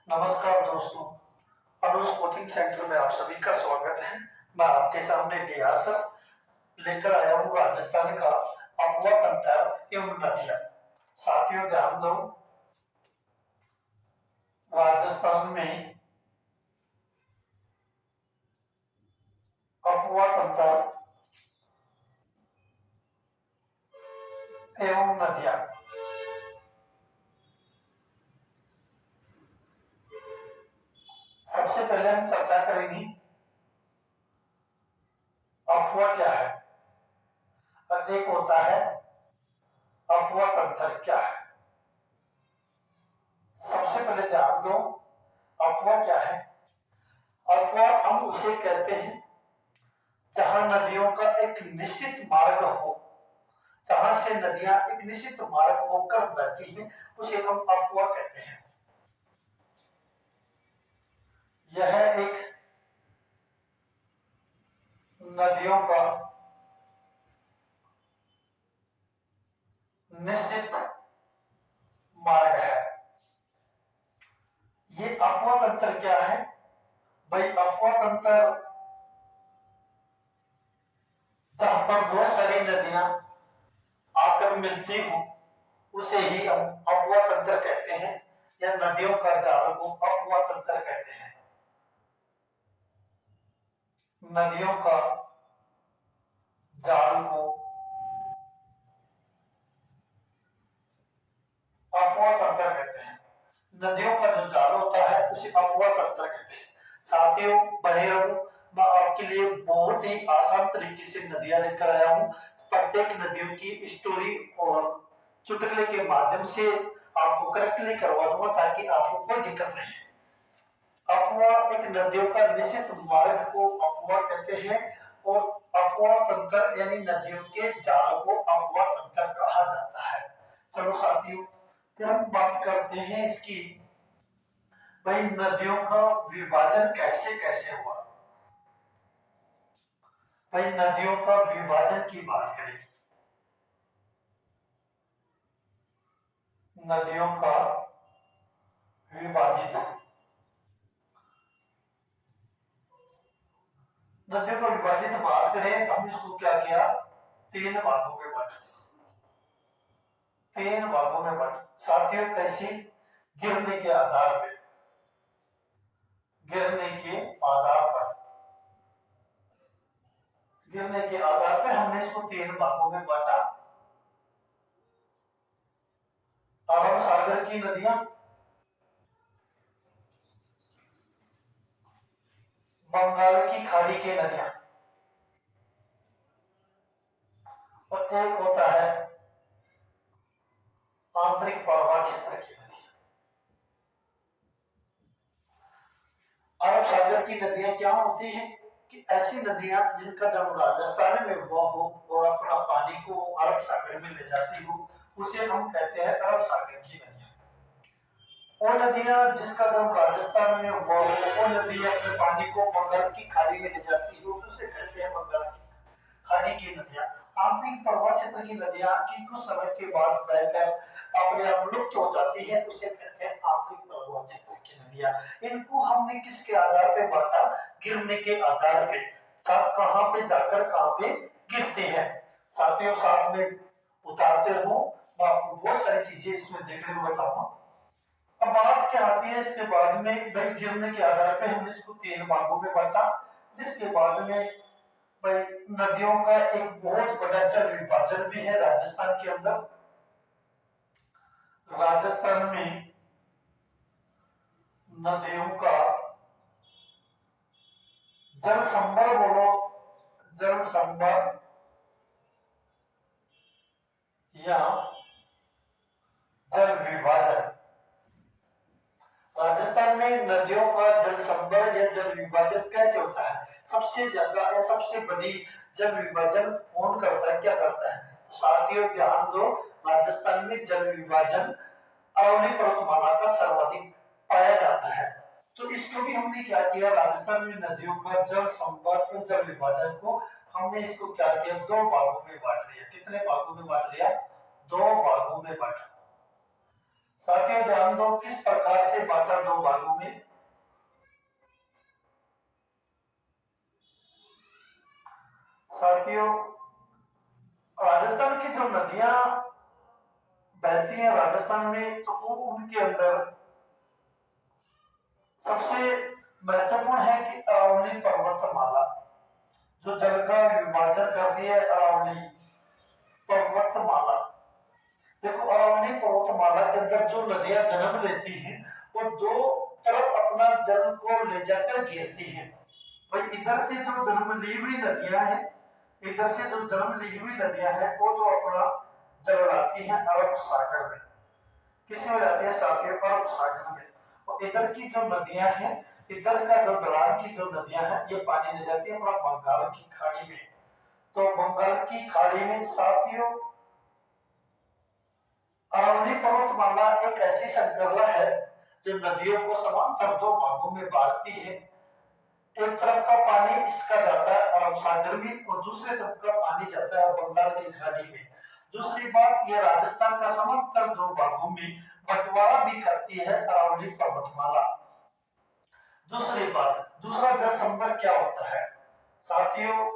नमस्कार दोस्तों, अनुज coaching centre में आप सभी का स्वागत है। मैं आपके सामने डीआर सर लेकर आया हूँ राजस्थान का अफवाह तंत्र एवं नदियां। साथियों ध्यान दो, राजस्थान में अफवाह तंत्र एवं नदियां। सबसे पहले हम चर्चा करेंगे अफवाह क्या है और एक होता है अफवाह तंत्र क्या है। सबसे पहले ध्यान दो, अफवाह क्या है। अफवाह हम उसे कहते हैं जहां नदियों का एक निश्चित मार्ग हो, जहां से नदियां एक निश्चित मार्ग होकर बहती हैं, उसे हम अफवाह कहते हैं। यह एक नदियों का निश्चित मार्ग है। ये अफवाह तंत्र क्या है भाई? अफवाह तंत्र जहां पर बहुत सारी नदियां आकर मिलती हो उसे ही हम अफवाह तंत्र कहते हैं, या नदियों का जाल को अफवाह तंत्र कहते हैं। नदियों का जाल को अफवाह तंत्र कहते हैं। नदियों का जो जाल होता है उसे अफवाह तंत्र कहते हैं। साथियों बने रहो, मैं आपके लिए बहुत ही आसान तरीके से नदियां लेकर आया हूँ। प्रत्येक नदियों की स्टोरी और चुटकुले के माध्यम से आपको करेक्टली करवा दूंगा ताकि आपको कोई दिक्कत नहीं है। अफवाह एक नदियों का निश्चित मार्ग को अफवाह कहते हैं और अफवाह तंत्र यानी नदियों के जाल को अफवाह तंत्र कहा जाता है। चलो साथियों, फिर हम बात करते हैं इसकी भाई नदियों का विभाजन कैसे कैसे हुआ। भाई नदियों का विभाजन की बात करें, नदियों का विभाजित, नदियों का विभाजित बात करें तो हम इसको क्या किया, तीन भागों में बांटा। तीन भागों में बांटा साथियों, कैसी? गिरने के आधार पे, गिरने के आधार पर, गिरने के आधार पे हमने इसको तीन भागों में बांटा। अरब सागर की नदियां, बंगाल की खाड़ी की नदियां, और एक होता है आंतरिक प्रवाह क्षेत्र की नदियां। अरब सागर की नदियां क्या होती हैं कि ऐसी नदियां जिनका जन्म राजस्थान में हुआ हो और अपना पानी को अरब सागर में ले जाती हो, उसे हम कहते हैं अरब सागर की नदियां। वो नदियां जिसका जन्म राजस्थान में हुआ हो, वो नदियां अपने पानी को बंगाल की खाड़ी में ले जाती हो, उसे कहते हैं बंगाल की खाड़ी की नदियां। आंतरिक प्रवाह क्षेत्र की नदियां की कुछ समय के बाद बहकर अपने आप लुप्त हो जाती है, उसे कहते हैं आंतरिक प्रवाह क्षेत्र की नदियां। इनको हमने किसके आधार पे बांटा? गिरने के आधार पे, कहां पे जाकर कहां पे गिरते हैं। साथियों साथ में उतारते रहो, मैं आपको बहुत सारी चीजें इसमें देखने को बताऊंगा। अब बात क्या आती है इसके बाद में, भाई गिरने के आधार पे हमने इसको तीन भागों में बांटा, जिसके बाद में भाई नदियों का एक बहुत बड़ा जल विभाजन भी है राजस्थान के अंदर। राजस्थान में नदियों का जल संभर, बोलो जल संभर या जल विभाजन। राजस्थान में नदियों का जल संभर या जल विभाजन कैसे होता है? सबसे ज्यादा या सबसे बड़ी जल विभाजन कौन करता है, क्या करता है? तो साथियों ध्यान दो, राजस्थान में जल विभाजन अरावली पर्वतमाला का सर्वाधिक पाया जाता है। तो इसको भी हमने क्या किया, राजस्थान में नदियों का जल संभर और जल विभाजन को हमने इसको क्या किया, दो भागों में बांट लिया। कितने भागों में बांट लिया? दो भागों में बांटा। साथियों ध्यान दो, किस प्रकार से बांटा दो भागों में। साथियों राजस्थान की जो नदियां बहती हैं राजस्थान में, तो वो उनके अंदर सबसे महत्वपूर्ण है कि अरावली पर्वतमाला, जो जल का विभाजन करती है अरावली पर्वतमाला। देखो अरावली पर्वतमाला के अंदर जो नदियां जन्म लेती हैं वो दो तरफ अपना जल को ले जाकर घेरती हैं। भाई इधर से जो जन्म ली हुई नदियां हैं, इधर से जो जन्म ली हुई नदियां हैं वो तो अपना जल लाती हैं अरब सागर में। किस में लाती है साथियों? अरब सागर में। और इधर की जो नदियां हैं, इधर का जो दरार की जो नदियां हैं, ये पानी ले जाती है अपना बंगाल की खाड़ी में। तो बंगाल की खाड़ी में साथियों अरावली पर्वतमाला एक ऐसी संकरला है जो नदियों को समांतर दो भागों में बांटती है। एक तरफ का पानी इसका जाता है अरब सागर में और दूसरे तरफ का पानी जाता है बंगाल की खाड़ी में। दूसरी बात, यह राजस्थान का समांतर दो भागों में बंटवारा भी करती है अरावली पर्वतमाला। दूसरी बात, दूसरा जल संपर्क क्या होता है साथियों?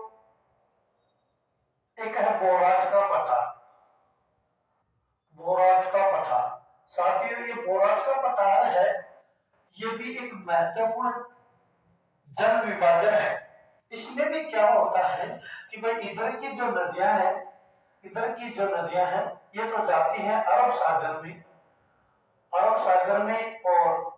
एक है बोराट का पठार। बोराट का पठार साथियों, ये बोराट का पठार है, ये भी एक महत्वपूर्ण जल विभाजन है। इसमें भी क्या होता है कि भाई इधर की जो नदियां हैं, इधर की जो नदियां हैं ये तो जाती हैं अरब सागर में, अरब सागर में, और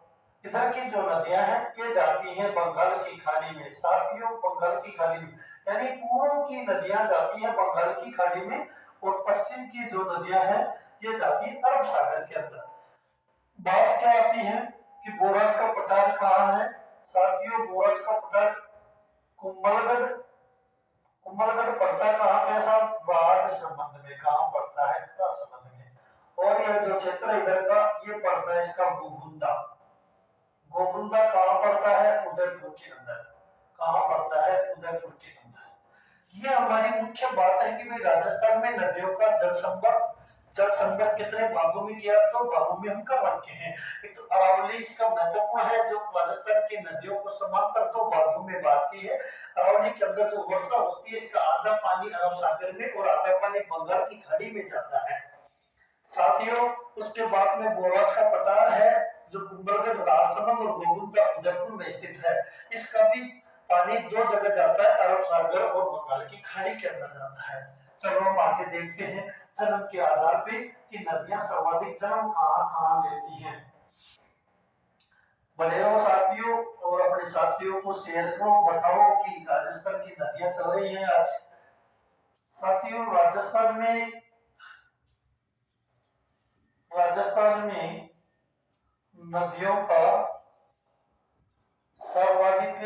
इधर की जो नदियां हैं ये जाती हैं बंगाल की खाड़ी में। साथियों बंगाल की खाड़ी में यानी पूर्व की नदियां जाती हैं बंगाल की खाड़ी में और पश्चिम की जो नदियां हैं ये जाती है अरब सागर के अंदर। बात क्या आती है कि बोराट का पठार कहाँ है साथियों? बोराट का पठार कुंभलगढ़, कुंभलगढ़ पड़ता है कहाँ पे साहब? ब्राज संबंध में। कहाँ पड़ता है? ब्राज संबंध में। और यह जो क्षेत्र इधर का ये पड़ता है इसका गोगुंदा। गोगुंदा कहाँ पड़ता है? उदयपुर के अंदर। कहाँ पड़ता है? उदयपुर के अंदर। ये हमारी मुख्य बात है कि भाई राजस्थान में नदियों का जल संकट कितने भागों में किया? तो भागों में हम कर रखे हैं। एक तो अरावली इसका महत्वपूर्ण है जो राजस्थान की नदियों को समांतर दो भागों में बांटती है। अरावली के अंदर जो वर्षा होती है इसका आधा पानी अरब सागर में और आधा पानी बंगाल की खाड़ी में जाता है। साथियों उसके बाद में बोराट का पठार है जो कुंभलगढ़, राजसमंद और गोगुंदा उदयपुर में स्थित है। इसका भी पानी दो जगह जाता है, अरब सागर और बंगाल की खाड़ी के अंदर जाता है। चलो हम आगे देखते हैं जन्म के आधार पे कि नदियां सर्वाधिक जन्म कहां कहां लेती हैं। बने रहो साथियों और अपने साथियों को शेयर करो, बताओ कि राजस्थान की नदियां चल रही हैं आज। साथियों राजस्थान में नदियों का सर्वाधिक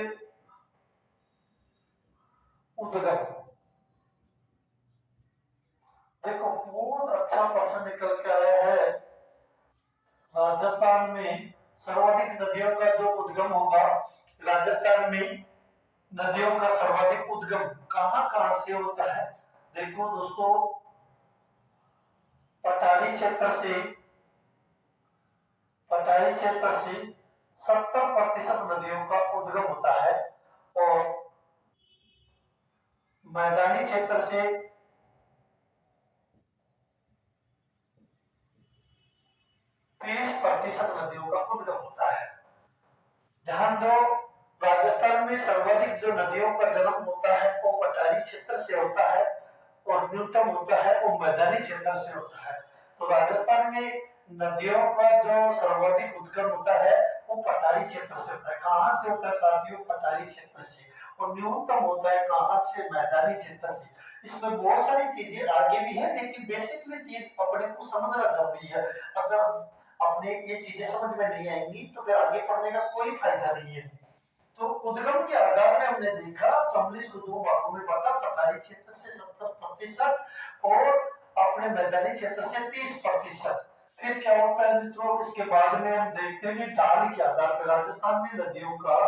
उद्गम, देखो बहुत अच्छा प्रश्न निकल के आया है। राजस्थान में सर्वाधिक नदियों का जो उद्गम होगा, राजस्थान में नदियों का सर्वाधिक उद्गम कहां कहां से होता है? देखो दोस्तों पठारी क्षेत्र से, पठारी क्षेत्र से 70% नदियों का उद्गम होता है और मैदानी क्षेत्र से 30% नदियों का उद्गम होता है। ध्यान दो राजस्थान में सर्वाधिक जो नदियों का जन्म होता है वो पठारी क्षेत्र से होता है और न्यूनतम होता है वो मैदानी क्षेत्र से होता है। तो राजस्थान में नदियों का जो सर्वाधिक उद्गम होता है वो पठारी क्षेत्र से होता है। कहां से होता है साथियों? पठारी क्षेत्र से। और न्यूनतम होता है कहां से? मैदानी क्षेत्र से। इसमें बहुत सारी चीजें आगे भी है लेकिन बेसिकली चीज अपने को समझना जरूरी है। अगर अपने ये चीजें समझ में नहीं आएंगी तो फिर आगे पढ़ने का कोई फायदा नहीं है। तो उद्गम के आधार में हमने देखा तो हमने इसको दो भागों में बांटा, पठारी क्षेत्र से 70% और अपने मैदानी क्षेत्र से 30%। फिर क्या होता है मित्रों? इसके बाद में हम देखते हैं ढाल के आधार पर राजस्थान में नदियों का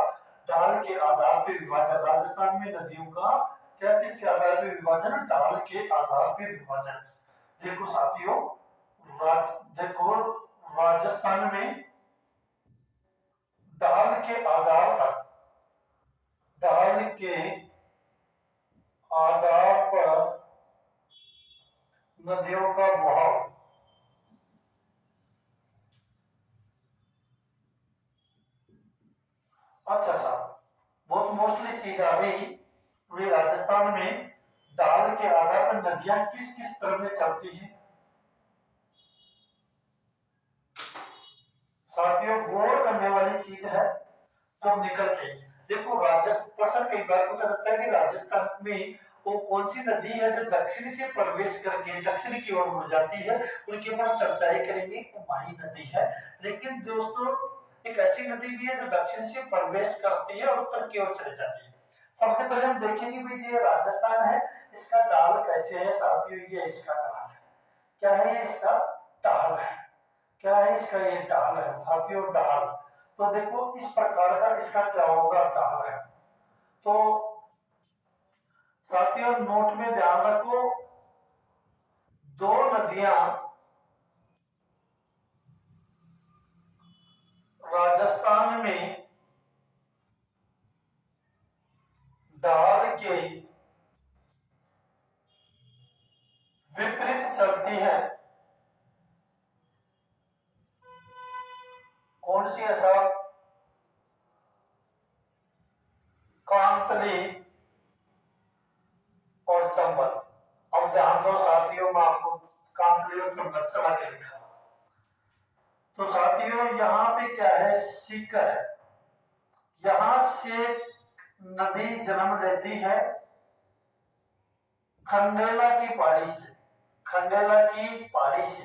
ढाल के आधार पर विभाजन। राजस्थान में नदियों का क्या किसके आधार पर विभाजन? ढाल के आधार पर विभाजन। देखो साथियों देखो राजस्थान में ढाल के आधार पर ढाल के आधार पर नदियों का बहाव अच्छा साहब, बहुत मोस्टली चीज आ गई। पूरे राजस्थान में ढाल के आधार पर नदियां किस किस तरफ में चलती हैं? साथियों, गौर करने वाली चीज है जब निकल के देखो। राजस्थान कई बार मुझे लगता है कि राजस्थान में वो कौन सी नदी है जो दक्षिण से प्रवेश करके दक्षिण की ओर मुड़ जाती है, उनके ऊपर चर्चाएं करेंगे। वो माही नदी है। लेकिन दोस्तों, एक ऐसी नदी भी है जो दक्षिण से प्रवेश करती है और उत्तर की ओर चली जाती है। सबसे पहले हम देखेंगे भाई, ये राजस्थान है, इसका ढाल कैसे है साथियों? ये इसका ढाल है। क्या है ये? इसका ढाल है। क्या है इसका? ये ढाल है साथियों, ढाल। तो देखो इस प्रकार का इसका क्या होगा? ढाल है। तो साथियों नोट में ध्यान रखो, दो नदियां राजस्थान में ढाल के विपरीत चलती है। कौन सी है साहब? कांतली और चंबल। अब ध्यान दो साथियों, मैं आपको कांतली और चंबल चला के दिखा। तो साथियों यहाँ पे क्या है? सीकर है। यहां से नदी जन्म लेती है खंडेला की पहाड़ी से। खंडेला की पहाड़ी से,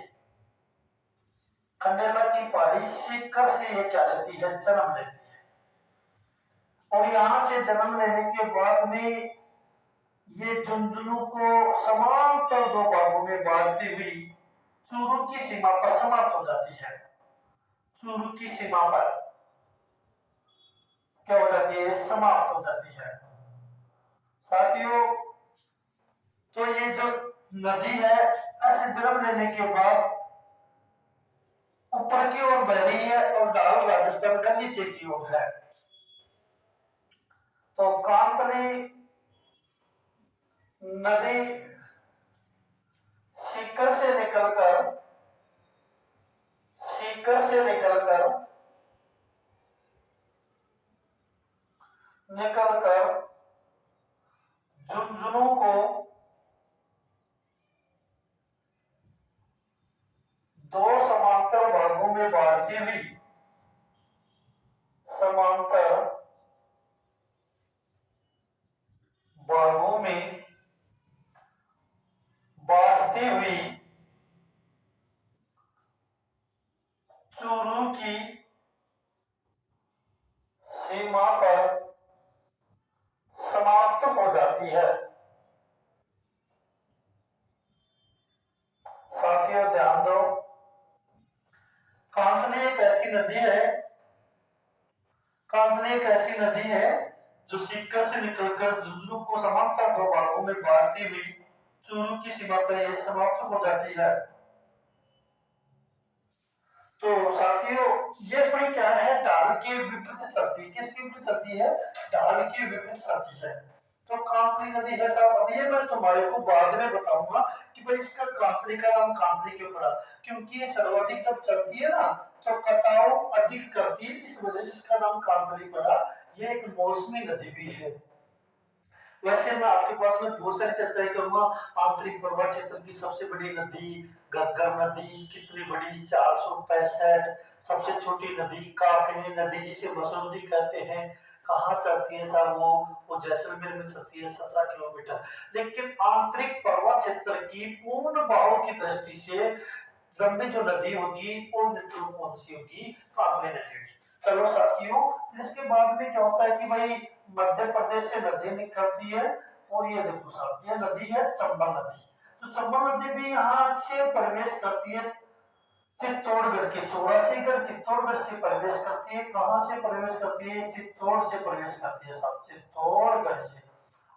खंडेला की पहाड़ी सीकर से ये क्या लेती है? जन्म लेती है। और यहां से जन्म लेने के बाद में ये झुंझुनू को समांतर दो भागों में बांटती हुई चूरू की सीमा पर समाप्त हो जाती है। चूरू की सीमा पर क्या हो जाती है? समाप्त हो जाती है साथियों। तो ये जो नदी है ऐसे जन्म लेने के बाद ऊपर की ओर बह रही है और ढाल राजस्थान का नीचे की ओर है। तो कांतली नदी सीकर से निकलकर झुंझुनू को दो समांतर भागों में बांटती हुई समांतर भागों में बांटती हुई चूरू की सीमा पर समाप्त हो जाती है। साथियों ध्यान दो, कांतली एक ऐसी नदी है, कांतली एक ऐसी नदी है जो सीकर से निकलकर झुंझुनू को समांतर दो भागों में बांटती हुई चूरू की सीमा पर यह समाप्त हो जाती है। तो साथियों ये अपनी क्या है? ढाल के विपरीत चलती है। किसके विपरीत चलती है? ढाल के विपरीत चलती है। तो कांतली नदी है साहब। अब ये मैं तुम्हारे को बाद में बताऊंगा कि भाई इसका कांतली का नाम कांतली क्यों पड़ा, क्योंकि ये सर्वाधिक जब चलती है ना तो कटाव अधिक करती है, इस वजह से इसका नाम कांतली पड़ा। ये एक मौसमी नदी भी है। वैसे मैं आपके पास में बहुत सारी चर्चाएं करूंगा। आंतरिक प्रवाह क्षेत्र की सबसे बड़ी नदी घग्गर नदी कितनी बड़ी? 465। सबसे छोटी नदी काकनी नदी जिसे मसूरदी कहते हैं, कहाँ चलती है साहब? वो जैसलमेर में चलती है 17 किलोमीटर। लेकिन आंतरिक प्रवाह क्षेत्र की पूर्ण बहाव की दृष्टि से लंबी जो नदी होगी वो नेतृत्व कौन सी होगी? काकनी नदी होगी। चलो साथियों, इसके बाद में क्या होता है कि भाई मध्य प्रदेश से नदी निकलती है और ये देखो साहब ये नदी है चंबल नदी। तो चंबल नदी भी यहाँ से प्रवेश करती है चित्तौड़गढ़ के 84गढ़ चित्तौड़गढ़ से प्रवेश करती है। कहां से प्रवेश करती है? चित्तौड़ से प्रवेश करती है साहब, चित्तौड़गढ़ से।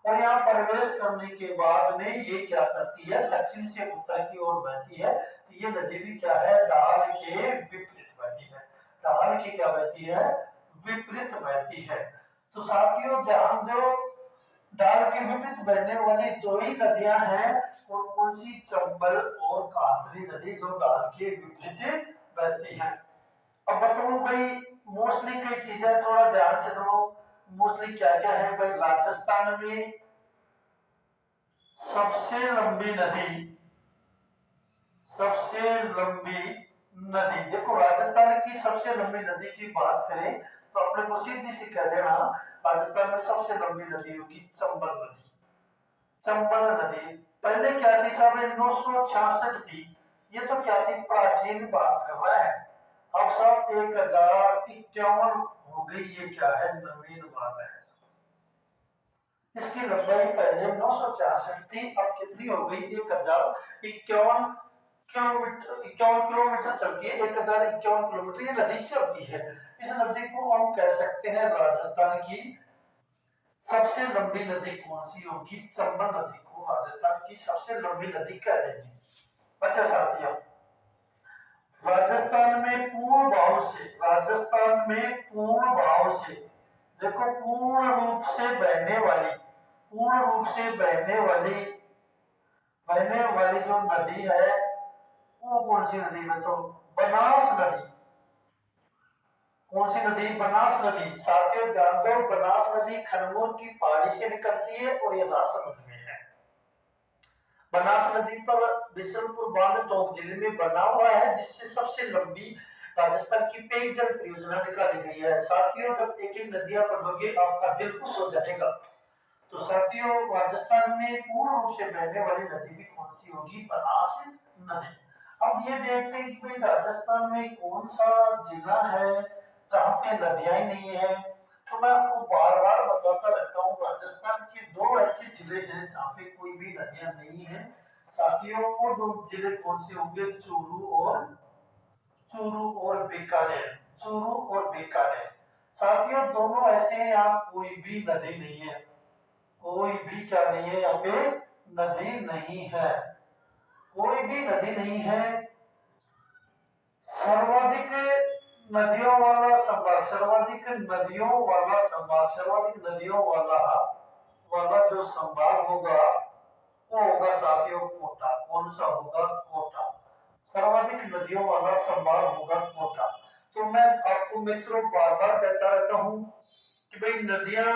और यहाँ प्रवेश करने के बाद में ये क्या करती है? दक्षिण से उत्तर की ओर बहती है तो ये नदी भी क्या है, ढाल के विपरीत बहती है। ढाल के क्या बहती है, विपरीत बहती है। तो साथियों ध्यान दो, ढाल के विपरीत बहने वाली दो ही नदियां हैं, कौन कौन सी, चंबल और कांतरी नदी, जो ढाल के विपरीत बहती है। अब बताऊं भाई, मोस्टली कई चीजें थोड़ा ध्यान से सुनो। मोस्टली क्या क्या है भाई, राजस्थान में सबसे लंबी नदी, सबसे लंबी नदी, देखो राजस्थान की सबसे लंबी नदी की बात करें तो अपने को सीधी सी कह देना, राजस्थान में सबसे लंबी नदी होगी चंबल नदी। चंबल नदी पहले क्या थी साहब, 966 थी। ये तो क्या थी, प्राचीन बात कर रहा है। अब सब 1051 हो गई, ये क्या है, नवीन बात है। इसकी लंबाई पहले 966 थी, अब कितनी हो गई, 1051 किलोमीटर, 51 किलोमीटर चलती है, 1051 किलोमीटर ये नदी चलती है। इस नदी को हम कह सकते हैं राजस्थान की सबसे लंबी नदी कौन सी होगी, चंबल नदी को राजस्थान की सबसे लंबी नदी कह देंगे। अच्छा साथियों, राजस्थान में पूर्ण भाव से, राजस्थान में पूर्ण भाव से, देखो पूर्ण रूप से बहने वाली, पूर्ण रूप से बहने वाली जो नदी है वो कौन सी नदी है, तो बनास नदी। कौन सी नदी, बनास नदी। साथियों ध्यान दो, बनास नदी खनमोर की पहाड़ी से निकलती है और ये राजसमंद में है। बनास नदी पर बिशनपुर बांध टोंक जिले में बना हुआ है, जिससे सबसे लंबी राजस्थान की पेयजल परियोजना निकाली गई है। साथियों जब एक एक नदियां पढ़ोगे आपका दिल खुश हो जाएगा। तो साथियों राजस्थान में पूर्ण रूप से बहने वाली नदी भी कौन सी होगी, बनास नदी। अब ये देखते हैं कि भाई राजस्थान में कौन सा जिला है जहाँ पे नदियां ही नहीं है। तो मैं आपको बार बार बताता रहता हूँ, राजस्थान के दो ऐसे जिले हैं जहाँ पे कोई भी नदियां नहीं है। साथियों वो दो जिले कौन से होंगे, चूरू और बीकानेर, चूरू और बीकानेर। साथियों दोनों ऐसे हैं, यहाँ कोई भी नदी नहीं है, कोई भी क्या नहीं है, यहाँ पे नदी नहीं है, कोई भी नदी नहीं है। सर्वाधिक नदियों वाला संभाग, सर्वाधिक नदियों वाला संभाग, सर्वाधिक नदियों वाला वाला जो संभाग होगा वो होगा साथियों कोटा। कौन सा होगा, कोटा। सर्वाधिक नदियों वाला संभाग होगा कोटा। तो मैं आपको मित्रों बार बार कहता रहता हूं कि भाई नदियां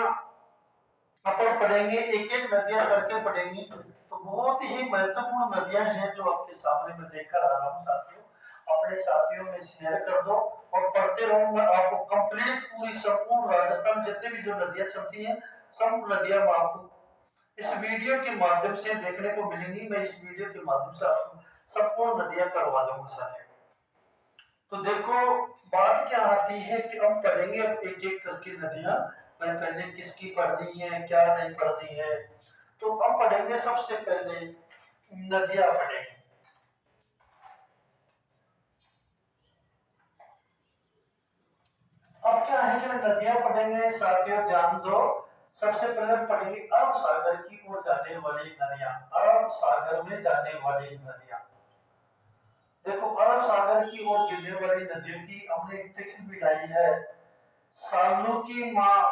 अपन पढ़ेंगे, एक एक नदियां करके पढ़ेंगे, तो बहुत ही महत्वपूर्ण नदियां हैं जो आपके सामने मैं लेकर आ रहा हूँ। साथियों अपने साथियों में शेयर कर दो और पढ़ते रहो। मैं आपको कंप्लीट पूरी संपूर्ण राजस्थान जितने भी जो नदियां चलती हैं, सब नदियां मैं आपको इस वीडियो के माध्यम से देखने को मिलेंगी। मैं इस वीडियो के माध्यम से आपको संपूर्ण नदियां करवा दूंगा साथियों। तो देखो बात क्या आती है कि हम पढ़ेंगे अब एक एक करके नदियां। मैं पहले किसकी पढ़नी है, क्या नहीं पढ़नी है, तो हम पढ़ेंगे सबसे पहले नदियां पढ़ेंगे। अब क्या है कि नदियां पढ़ेंगे, साथियों ध्यान दो। सबसे पहले पढ़ेंगे अरब सागर की ओर जाने वाली नदियां, अरब सागर में जाने वाली नदियां। देखो अरब सागर की ओर गिरने वाली नदियों की हमने एक टेक्स्ट भी लाई है। सालू की माँ,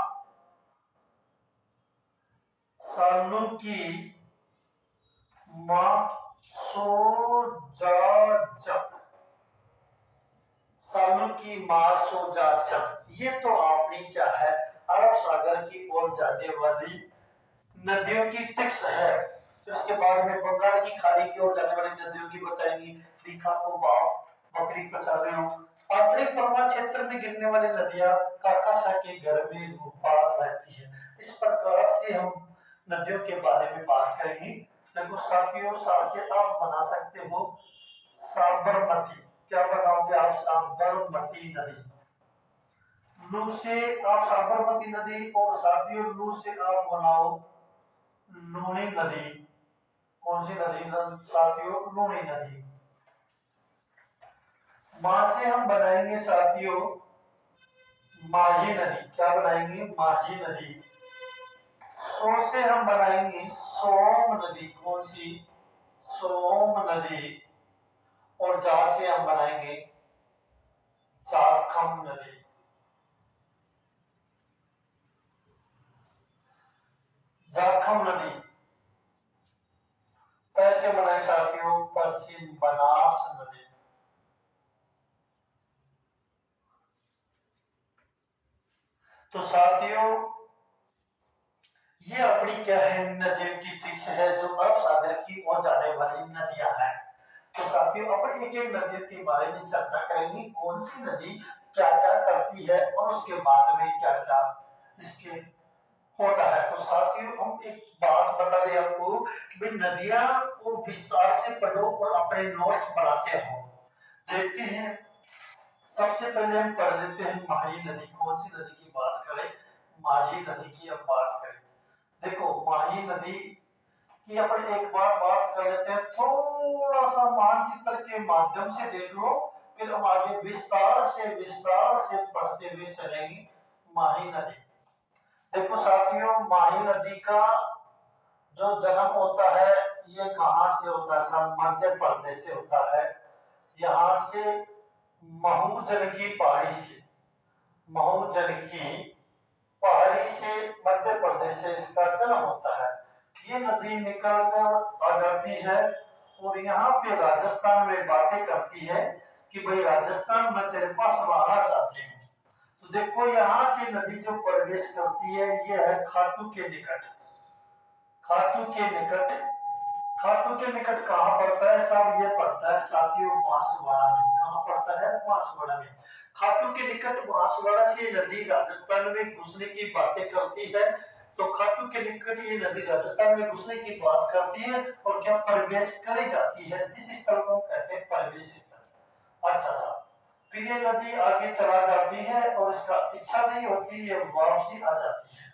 सालू की माँ सोजाजक, सालू की माँ सोजाजक, ये तो आपने क्या है अरब सागर की ओर जाने वाली नदियों की टिक्स है। तो इसके बाद में बंगाल की खाड़ी की ओर जाने वाली नदियों की बताएंगी, दीघा को बाव, बकरी पचागयो। आंतरिक परमाणु क्षेत्र में गिरने वाली नदियां काकासा के घर में पार रहती है। इस प्रकार से हम नदियों के बारे में बात करेंगे। देखो साथियों साथ से आप बना सकते हो साबरमती, क्या बनाओगे आप, साबरमती नदी। लू से आप साबरमती नदी, और साथियों लू से आप बनाओ लूनी नदी। कौन सी नदी साथियों, लूनी नदी। मां से हम बनाएंगे साथियों माही नदी, क्या बनाएंगे, माही नदी। सो से हम बनाएंगे सोम नदी, कौन सी, सोम नदी। और जहां से हम बनाएंगे जाखम नदी। जाखम नदी कैसे बनाए साथियों? पश्चिम बनास नदी। तो साथियों ये अपनी क्या है, नदियों की लिस्ट है जो अरब सागर की ओर जाने वाली नदियां हैं। तो साथियों अपन एक एक नदियों के बारे में चर्चा करेंगे, कौन सी नदी क्या क्या करती है और उसके बाद में क्या क्या इसके होता है। तो साथियों हम एक बात बता दें आपको कि भाई नदियां को विस्तार से पढ़ो और अपने नोट्स बनाते रहो। देखते हैं सबसे पहले हम पढ़ लेते हैं माही नदी। कौन सी नदी की बात करें? माही नदी की अब बात करें। देखो माही नदी की अपन एक बार बात कर लेते हैं, थोड़ा सा मानचित्र के माध्यम से देख लो, फिर हम आगे विस्तार से पढ़ते हुए चलेंगे। माही नदी देखो साथियों, माही नदी का जो जन्म होता है ये कहां से होता है? सब मध्य प्रदेश से होता है। यहाँ से महूजन की पहाड़ी से, महूजन की पहाड़ी से मध्य प्रदेश से इसका जन्म होता है। ये नदी निकल कर आ जाती है और यहाँ पे राजस्थान में बातें करती है कि भाई राजस्थान में तेरे पास आना चाहते हैं। तो देखो यहाँ से नदी जो प्रवेश करती है ये है खाटू के निकट। खाटू के निकट, खाटू के निकट कहाँ पड़ता है साहब? ये पड़ता है साथियों बांसवाड़ा में। कहाँ पड़ता है? बांसवाड़ा में। खाटू के निकट बांसवाड़ा से नदी राजस्थान में घुसने की बातें करती है। तो खाटू के निकट ये नदी राजस्थान में घुसने की बात करती है और क्या प्रवेश करी जाती है, इस स्थल को कहते हैं प्रवेश स्थल। अच्छा साहब, फिर ये नदी आगे चला जाती है और इसका इच्छा नहीं होती, ये वापसी आ जाती है।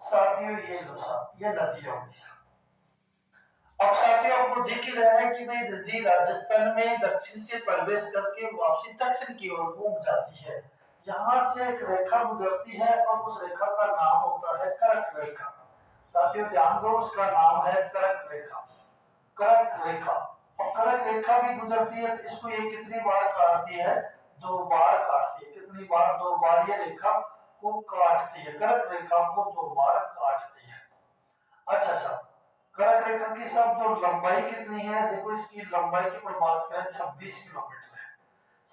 साथियों ये लो साहब, ये नदी होगी साहब। अब साथियों आपको दिख ही रहा है कि भाई नदी राजस्थान में दक्षिण से प्रवेश करके वापसी दक्षिण की ओर घूम जाती है। यहाँ से एक रेखा गुजरती है और उस रेखा का नाम होता है कर्क रेखा। साथियों ध्यान दो, उसका नाम है कर्क रेखा। कर्क रेखा, और कर्क रेखा भी गुजरती है तो इसको ये कितनी बार काटती है? 2 बार काटती है। कितनी बार? 2 बार ये रेखा को काटती है, कर्क रेखा को 2 बार काटती है। अच्छा साहब, कर्क रेखा की सब जो लंबाई कितनी है? देखो इसकी लंबाई की बात करें 26 किलोमीटर है।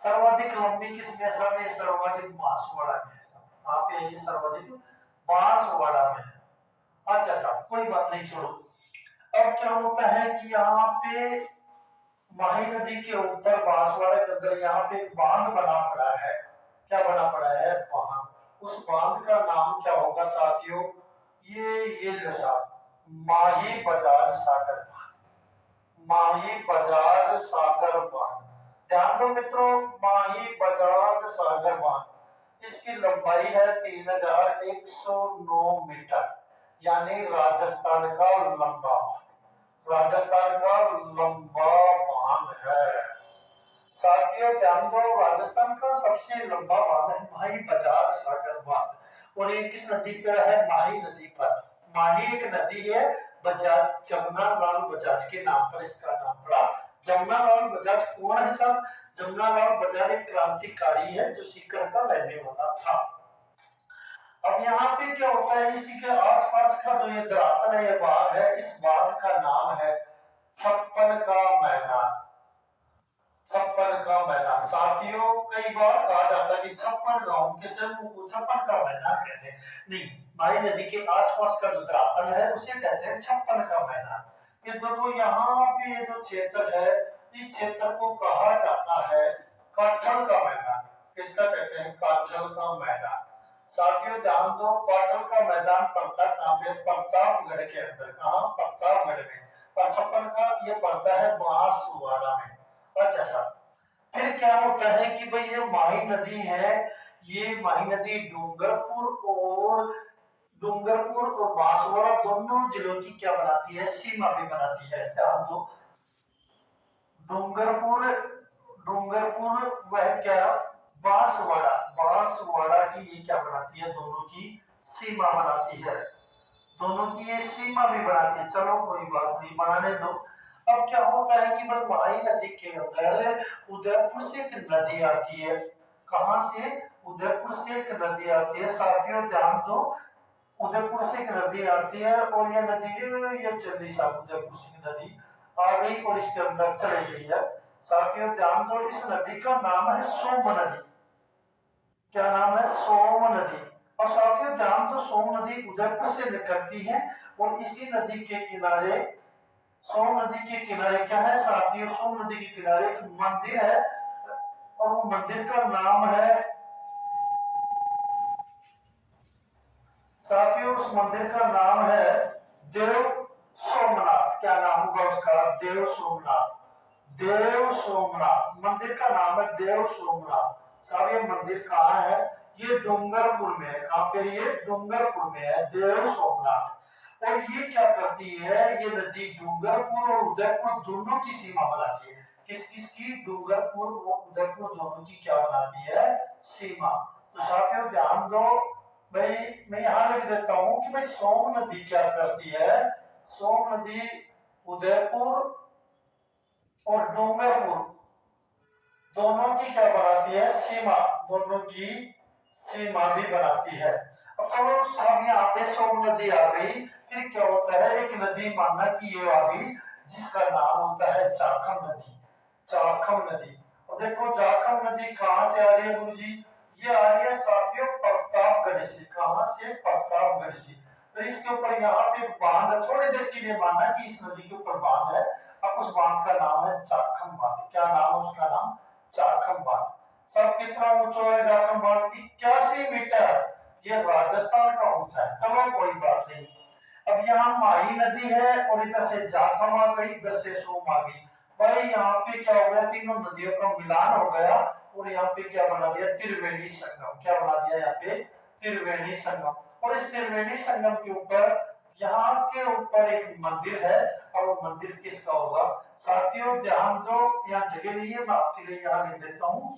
सर्वाधिक लंबी किसमें है? सब ये सर्वाधिक बांसवाड़ा में है। सब कहां पे है? ये सर्वाधिक बांसवाड़ा में है। अच्छा साहब कोई बात नहीं, छोड़ो। अब क्या होता है कि यहाँ पे माही नदी के ऊपर बांसवाड़ा के अंदर यहाँ पे एक बांध बना पड़ा है। क्या बना पड़ा है? बांध। उस बांध का नाम क्या होगा साथियों? ये माही बजाज सागर बांध। माही बजाज सागर बांध, ध्यान दो मित्रों, माही बजाज सागर बांध। इसकी लंबाई है 3109 मीटर, यानी राजस्थान का लंबा बांध। राजस्थान का लंबा बांध है साथियों, ध्यान दो, राजस्थान का सबसे लंबा बांध है माही बजाज सागर बांध। और ये किस नदी पर है? माही नदी पर। माही एक नदी है, बजाज जमुनालाल बजाज के नाम पर इसका नाम पड़ा। जमुनालाल बजाज कौन है साहब? जमुनालाल बजाज एक क्रांतिकारी है जो सीकर का रहने वाला था। अब यहाँ पे क्या होता है, इसी के आसपास का जो ये धरातल है, ये बाग है, इस बाग का नाम है छप्पन का मैदान। छप्पन का मैदान साथियों, कई बार कहा जाता है कि छप्पन गांव के समूह को छप्पन का मैदान कहते हैं। नहीं, माही नदी के आसपास का जो धरातल है उसे कहते हैं छप्पन का मैदान। ये देखो यहाँ पे ये जो क्षेत्र है, इस क्षेत्र को कहा जाता है काठल का मैदान। किसका कहते हैं? काठल का मैदान। साथियों ध्यान दो, काठल का मैदान पड़ता कहाँ पे? प्रतापगढ़ के अंदर। कहाँ? प्रतापगढ़ में। और छप्पन का ये पड़ता है बांसवाड़ा में। अच्छा साहब, फिर क्या होता है कि भाई ये माही नदी है, ये माही नदी डूंगरपुर और बांसवाड़ा दोनों जिलों की क्या बनाती है? सीमा भी बनाती है। ध्यान दो, डूंगरपुर डूंगरपुर वह क्या? बांसवाड़ा, बांसवाड़ा की ये क्या बनाती है? दोनों की सीमा बनाती है। दोनों की ये सीमा भी बनाती है। चलो कोई बात नहीं, बनाने दो। अब क्या होता है कि माही नदी के अंदर उदयपुर से एक नदी आती है। कहां से? उदयपुर से एक नदी आती है। साथियों ध्यान दो, उदयपुर से एक नदी आती है और यह नदी ये चली सा उदयपुर से नदी आ गई और इसके अंदर चली गई है। साथियों ध्यान दो, इस नदी का नाम है सोम नदी। क्या नाम है? सोम नदी। और साथियों ध्यान दो, सोम नदी उदयपुर से निकलती है और इसी नदी के किनारे, सोम नदी के किनारे क्या है साथियों? सोम नदी के किनारे एक मंदिर है और वो मंदिर का नाम है, साथियों उस मंदिर का नाम है देव सोमनाथ। क्या नाम होगा उसका? देव सोमनाथ। देव सोमनाथ मंदिर का नाम है, देव सोमनाथ। साहब ये मंदिर कहाँ है? ये डूंगरपुर में है। कहाँ पे? ये डूंगरपुर में है, देव सोमनाथ। और ये क्या करती है? ये नदी डूंगरपुर और उदयपुर दोनों की सीमा बनाती है। किस किस की? डूंगरपुर और उदयपुर दोनों की क्या बनाती है? सीमा। तो साथियों ध्यान दो भाई, मैं यहाँ लिख देता हूँ कि भाई सोम नदी क्या करती है? सोम नदी उदयपुर और डूंगरपुर दोनों की क्या बनाती है? सीमा। दोनों की सीमा भी बनाती है। अब चलो सब यहाँ पे सोम नदी आ गई, फिर क्या होता है? एक नदी मानना कि ये आ गई जिसका नाम होता है जाखम नदी। जाखम नदी। और देखो जाखम नदी कहाँ से आ रही है गुरुजी? ये आ रही है साथियों प्रतापगढ़ से। कहां से? प्रतापगढ़ से। तो इसके ऊपर यहाँ पे बांध है, थोड़ी देर के लिए मानना कि इस नदी के ऊपर बांध है। अब उस बांध का नाम है जाखम बांध। क्या नाम है उसका? नाम जाखम बांध। सब कितना ऊंचा है जाखम बांध? 81 मीटर। ये राजस्थान का ऊंचा है। चलो कोई बात नहीं। अब यहाँ माही नदी है और इधर से जाखम आ गई, इधर से सोम आ गई। भाई यहाँ पे क्या हो गया? तीनों नदियों का मिलान हो गया और यहाँ पे क्या बना दिया? त्रिवेणी संगम। क्या बना दिया यहाँ पे? त्रिवेणी संगम। और इस त्रिवेणी संगम के ऊपर, यहाँ के ऊपर एक मंदिर है और वो मंदिर किसका होगा? साथियों ध्यान दो, यहाँ जगह नहीं है, मैं आपके लिए यहाँ लिख देता हूँ।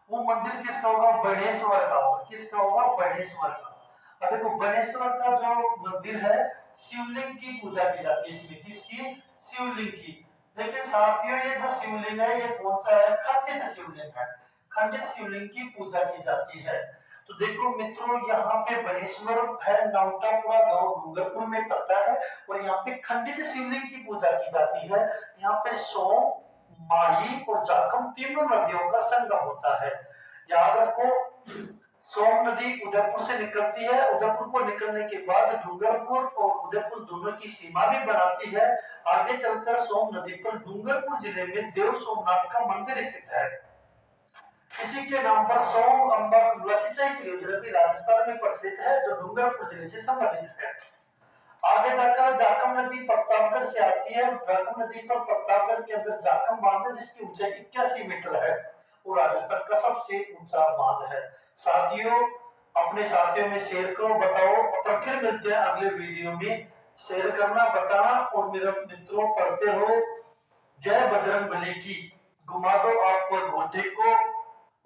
वो मंदिर किसका होगा? बनेश्वर का होगा। किसका होगा? बनेश्वर का। अब देखो बनेश्वर का जो मंदिर है, शिवलिंग की पूजा की जाती है इसमें। किसकी? शिवलिंग की। लेकिन साथियों ये जो शिवलिंग है ये कौन सा है? खंडित शिवलिंग है। खंडित शिवलिंग की पूजा की जाती है। तो देखो मित्रों, यहाँ पे बनेश्वर है, नाउटापुरा गांव डूंगरपुर में पड़ता है और यहाँ पे खंडित शिवलिंग की पूजा की जाती है। यहाँ पे सोम, माही और जाखम तीनों नदियों का संगम होता है। याद रखो, सोम नदी उदयपुर से निकलती है, उदयपुर को निकलने के बाद डूंगरपुर और उदयपुर दोनों की सीमा भी बनाती है। आगे चलकर सोम नदी पर डूंगरपुर जिले में देव सोमनाथ का मंदिर स्थित है। इसी के नाम पर सोम अंबा कुंडला सिंचाई परियोजना भी राजस्थान में प्रचलित है, जो डूंगरपुर जिले से संबंधित है। आगे जाकर जाखम नदी प्रतापगढ़ से आती है। जाखम नदी पर प्रतापगढ़ के अंदर जाखम बांध है जिसकी ऊंचाई 81 मीटर है और राजस्थान का सबसे ऊंचा बांध है। साथियों अपने साथियों में शेयर करो, बताओ। अपन फिर मिलते हैं अगले वीडियो में। शेयर करना, बताना और मेरे मित्रों पढ़ते हो जय बजरंगबली की। घुमा दो आपको घोटे को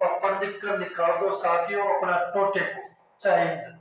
और पढ़ लिख कर निकाल दो साथियों अपना टोटे को। जय हिंद।